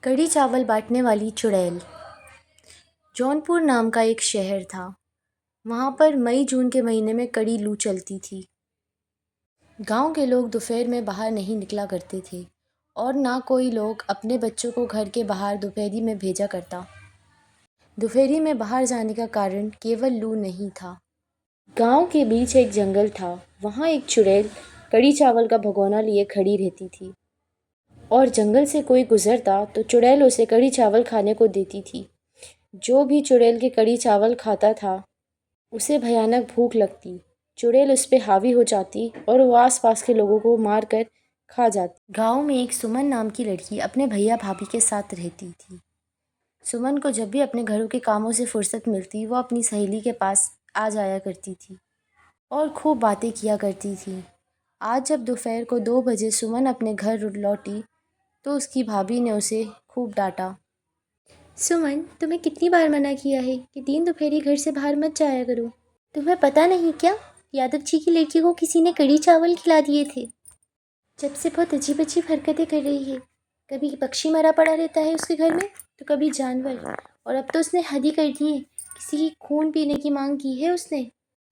कढ़ी चावल बांटने वाली चुड़ैल। जौनपुर नाम का एक शहर था। वहाँ पर मई जून के महीने में कड़ी लू चलती थी। गांव के लोग दोपहर में बाहर नहीं निकला करते थे और ना कोई लोग अपने बच्चों को घर के बाहर दोपहरी में भेजा करता। दोपहरी में बाहर जाने का कारण केवल लू नहीं था। गांव के बीच एक जंगल था। वहाँ एक चुड़ैल कड़ी चावल का भगोना लिए खड़ी रहती थी और जंगल से कोई गुजरता तो चुड़ैल उसे कड़ी चावल खाने को देती थी। जो भी चुड़ैल के कड़ी चावल खाता था उसे भयानक भूख लगती। चुड़ैल उस पर हावी हो जाती और वो आसपास के लोगों को मार कर खा जाती। गांव में एक सुमन नाम की लड़की अपने भैया भाभी के साथ रहती थी। सुमन को जब भी अपने घरों के कामों से फुर्सत मिलती वो अपनी सहेली के पास आ जाया करती थी और खूब बातें किया करती थी। आज जब दोपहर को 2 बजे सुमन अपने घर लौटी तो उसकी भाभी ने उसे खूब डांटा। सुमन, तुम्हें कितनी बार मना किया है कि दिन दोपहरी घर से बाहर मत जाया करो। तुम्हें पता नहीं क्या, यादव जी की लड़की को किसी ने कड़ी चावल खिला दिए थे। जब से बहुत अजीब अजीब हरकतें कर रही है। कभी पक्षी मरा पड़ा रहता है उसके घर में तो कभी जानवर, और अब तो उसने हद ही कर दी है। किसी की खून पीने की मांग की है उसने।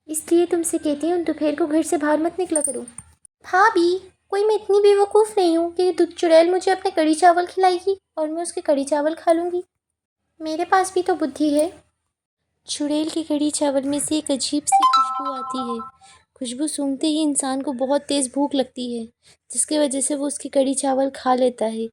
इसलिए तुमसे कहती हूँ दोपहर को घर से बाहर मत निकला करो। भाभी, कोई मैं इतनी बेवकूफ़ नहीं हूँ कि दूध चुड़ैल मुझे अपने कड़ी चावल खिलाएगी और मैं उसके कड़ी चावल खा लूँगी। मेरे पास भी तो बुद्धि है। चुड़ैल के कड़ी चावल में से एक अजीब सी खुशबू आती है। खुशबू सूंघते ही इंसान को बहुत तेज़ भूख लगती है, जिसकी वजह से वो उसकी कड़ी चावल खा लेता है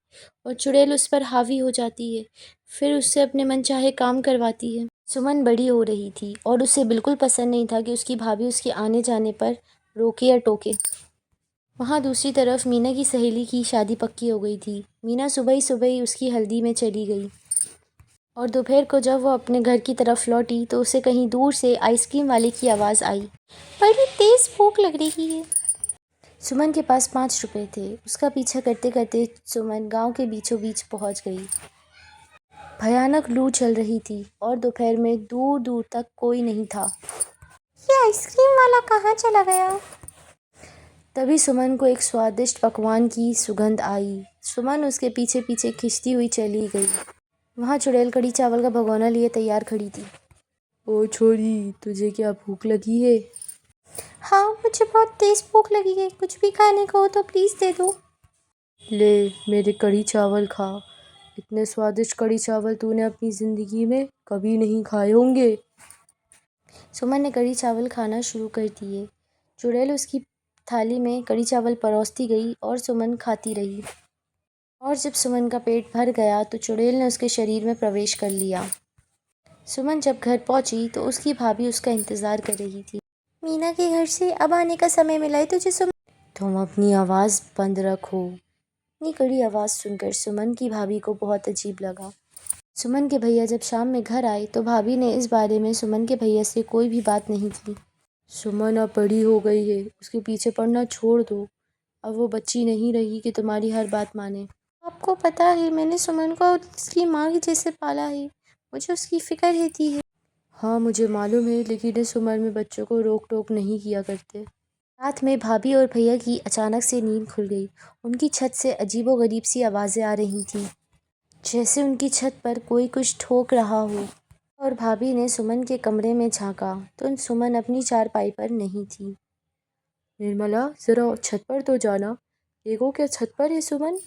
और चुड़ैल उस पर हावी हो जाती है। फिर उससे अपने मनचाहे काम करवाती है। सुमन बड़ी हो रही थी और उसे बिल्कुल पसंद नहीं था कि उसकी भाभी उसके आने जाने पर रोके या टोके। वहाँ दूसरी तरफ मीना की सहेली की शादी पक्की हो गई थी। मीना सुबह ही उसकी हल्दी में चली गई और दोपहर को जब वो अपने घर की तरफ लौटी तो उसे कहीं दूर से आइसक्रीम वाले की आवाज़ आई। बड़ी तेज़ भूख लग रही है। सुमन के पास 5 रुपए थे। उसका पीछा करते करते सुमन गांव के बीचों बीच पहुंच गई। भयानक लू चल रही थी और दोपहर में दूर दूर तक कोई नहीं था। ये आइसक्रीम वाला कहाँ चला गया? तभी सुमन को एक स्वादिष्ट पकवान की सुगंध आई। सुमन उसके पीछे पीछे खिंचती हुई चली गई। वहाँ चुड़ैल कड़ी चावल का भगोना लिए तैयार खड़ी थी। ओ छोरी, तुझे क्या भूख लगी है? हाँ, मुझे बहुत तेज़ भूख लगी है। कुछ भी खाने को हो तो प्लीज़ दे दो। ले, मेरे कड़ी चावल खा। इतने स्वादिष्ट कड़ी चावल तूने अपनी ज़िंदगी में कभी नहीं खाए होंगे। सुमन ने कड़ी चावल खाना शुरू कर दिए। चुड़ैल उसकी थाली में कड़ी चावल परोसती गई और सुमन खाती रही। और जब सुमन का पेट भर गया तो चुड़ैल ने उसके शरीर में प्रवेश कर लिया। सुमन जब घर पहुंची तो उसकी भाभी उसका इंतज़ार कर रही थी। मीना के घर से अब आने का समय मिला है तुझे सुमन। तुम अपनी आवाज़ बंद रखो। इतनी कड़ी आवाज़ सुनकर सुमन की भाभी को बहुत अजीब लगा। सुमन के भैया जब शाम में घर आए तो भाभी ने इस बारे में सुमन के भैया से कोई भी बात नहीं की। सुमन अब बड़ी हो गई है, उसके पीछे पड़ना छोड़ दो। अब वो बच्ची नहीं रही कि तुम्हारी हर बात माने। आपको पता है मैंने सुमन को उसकी माँ की जैसे पाला है। मुझे उसकी फ़िक्र रहती है। हाँ, मुझे मालूम है, लेकिन इस उम्र में बच्चों को रोक टोक नहीं किया करते। रात में भाभी और भैया की अचानक से नींद खुल गई। उनकी छत से अजीबोगरीब सी आवाज़ें आ रही थीं, जैसे उनकी छत पर कोई कुछ ठोक रहा हो। और भाभी ने सुमन के कमरे में झांका तो सुमन अपनी चारपाई पर नहीं थी। निर्मला, ज़रा छत पर तो जाना। देखो क्या छत पर है सुमन।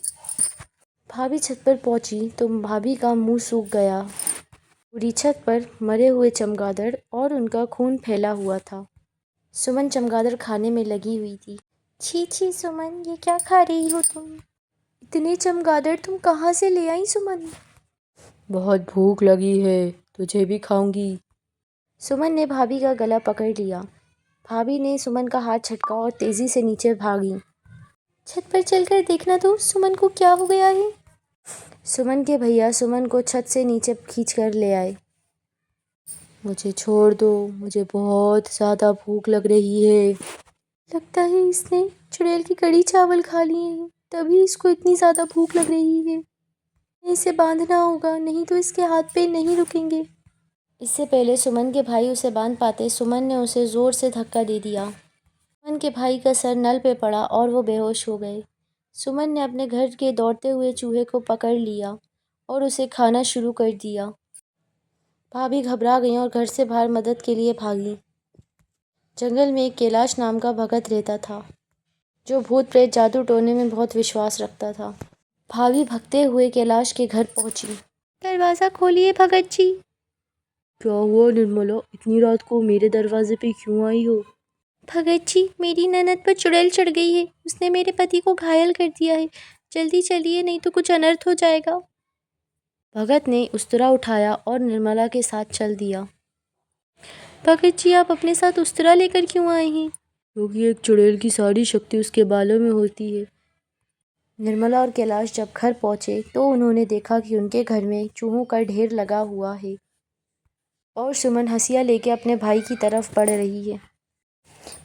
भाभी छत पर पहुंची तो भाभी का मुंह सूख गया। पूरी छत पर मरे हुए चमगादड़ और उनका खून फैला हुआ था। सुमन चमगादड़ खाने में लगी हुई थी। छी छी सुमन, ये क्या खा रही हो तुम? इतने चमगादड़ तुम कहाँ से ले आई सुमन? बहुत भूख लगी है, तुझे भी खाऊंगी। सुमन ने भाभी का गला पकड़ लिया। भाभी ने सुमन का हाथ झटका और तेजी से नीचे भागी। छत पर चलकर देखना तो सुमन को क्या हो गया है। सुमन के भैया सुमन को छत से नीचे खींचकर ले आए। मुझे छोड़ दो, मुझे बहुत ज़्यादा भूख लग रही है। लगता है इसने चुड़ैल की कड़ी चावल खा लिए हैं, तभी इसको इतनी ज़्यादा भूख लग रही है। इसे बांधना होगा, नहीं तो इसके हाथ पैर नहीं रुकेंगे। इससे पहले सुमन के भाई उसे बांध पाते, सुमन ने उसे ज़ोर से धक्का दे दिया। सुमन के भाई का सर नल पे पड़ा और वो बेहोश हो गए। सुमन ने अपने घर के दौड़ते हुए चूहे को पकड़ लिया और उसे खाना शुरू कर दिया। भाभी घबरा गईं और घर से बाहर मदद के लिए भागी। जंगल में एक कैलाश नाम का भगत रहता था, जो भूत प्रेत जादू टोने में बहुत विश्वास रखता था। भाभी भगते हुए कैलाश के घर पहुंची। दरवाज़ा खोलिए भगत जी। क्या हुआ निर्मला, इतनी रात को मेरे दरवाजे पे क्यों आई हो? भगत जी, मेरी ननद पर चुड़ैल चढ़ गई है। उसने मेरे पति को घायल कर दिया है। जल्दी चलिए, नहीं तो कुछ अनर्थ हो जाएगा। भगत ने उस्तरा उठाया और निर्मला के साथ चल दिया। भगत जी, आप अपने साथ उस्तरा लेकर क्यों आए हैं? क्योंकि एक चुड़ैल की सारी शक्ति उसके बालों में होती है। निर्मला और कैलाश जब घर पहुंचे तो उन्होंने देखा कि उनके घर में चूहों का ढेर लगा हुआ है और सुमन हंसिया लेके अपने भाई की तरफ बढ़ रही है।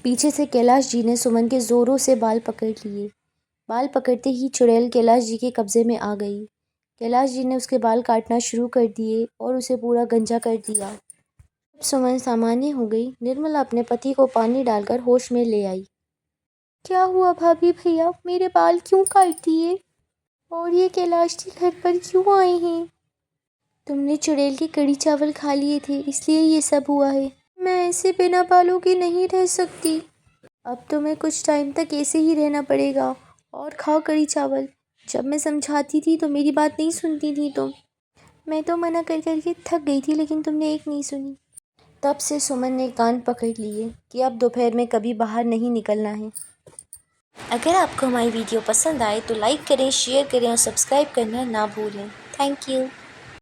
पीछे से कैलाश जी ने सुमन के जोरों से बाल पकड़ लिए। बाल पकड़ते ही चुड़ैल कैलाश जी के कब्जे में आ गई। कैलाश जी ने उसके बाल काटना शुरू कर दिए और उसे पूरा गंजा कर दिया। जब सुमन सामान्य हो गई, निर्मला अपने पति को पानी डालकर होश में ले आई। क्या हुआ भाभी भैया, मेरे बाल क्यों काट दिए? और ये कैलाश जी घर पर क्यों आए हैं? तुमने चुड़ैल के कड़ी चावल खा लिए थे, इसलिए ये सब हुआ है। मैं ऐसे बिना बालों के नहीं रह सकती। अब तुम्हें कुछ टाइम तक ऐसे ही रहना पड़ेगा और खाओ कड़ी चावल। जब मैं समझाती थी तो मेरी बात नहीं सुनती थी तुम। मैं तो मना कर करके थक गई थी, लेकिन तुमने एक नहीं सुनी। तब से सुमन ने कान पकड़ लिए कि अब दोपहर में कभी बाहर नहीं निकलना है। अगर आपको हमारी वीडियो पसंद आए तो लाइक करें, शेयर करें और सब्सक्राइब करना ना भूलें। Thank you.